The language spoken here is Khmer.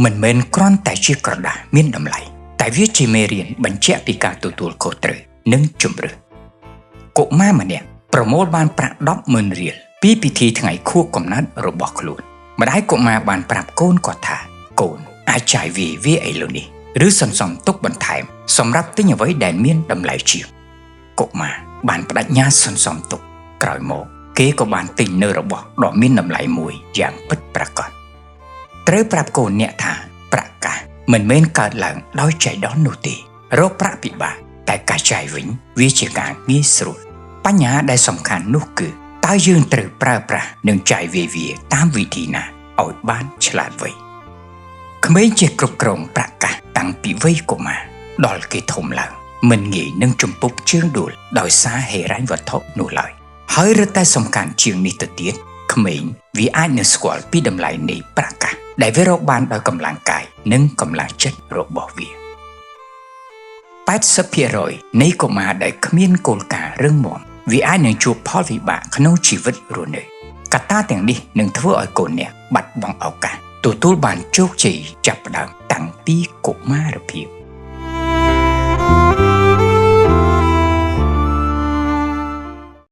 មិនមែនគ្រាន់តែជាក្រដាសមានតម្លៃតែវាជាមេរៀនបញ្ជាក់ពីការទទួលខុសត្រូវនិងជំរឿនកុមារម្នាក់ប្រមូលបានប្រាក់ 10,000 រៀលពីពិធីថ្ងៃខួបកំណើតរបស់ខ្លួនម្ដាយកុមារបានប្រាប់កូនគាត់ថាកូនអាចចាយវាឥឡូវនេះឬសន្សំទុកបន្ថែមសម្រាប់ទិញអ្វីដែលមានតម្លៃជាងកុមារបានបដិញ្ញាសន្សំទុកក្រោយមកគេក៏បានទិញនៅរបស់ដ៏មានតម្លៃមួយយ៉ាងពិតប្រាកដត្រូវប្រាប់កូនអ្នកថាប្រាក់កាសមិនមែនកើតឡើងដោយចៃដន្យនោះទេរកប្រាក់ពិបាកតែការចាយវិញវាជាការងាយស្រួលបញ្ហាដែលសំខាន់នោះគឺតើយើងត្រូវប្រើប្រាស់និងចាយវាតាមវិធីណាឲ្យបានឆ្លាតវៃក្មេងជាគ្រប់គ្រងប្រាក់កាសតាំងពីវ័យកុមារដល់គេធំឡើងមិនងាយនឹងជំពប់ជើងដួលដោយសារហិរញ្ញវត្ថុនោះឡើយហើយរឹតតែសំខាន់ជាងនេះទៅទៀតក្មេងវាអាចនឹងស្គាល់ពីតម្លៃនៃប្រាក់កាសដែលវារកបានដោយកម្លាំងកាយនិងកម្លាំងចិត្តរបស់វា 80% នៃកុមារដែលគ្មានគោលការណ៍រឹងមាំវាអាចនឹងជួបផលវិបាកក្នុងជីវិតរស់នៅកត្តាទាំងនេះនឹងធ្វើឲ្យកូនអ្នកបាត់បង់ឱកាសទទួលបានជោគជ័យចាប់ផ្ដើមតាំងពីកុមារភាព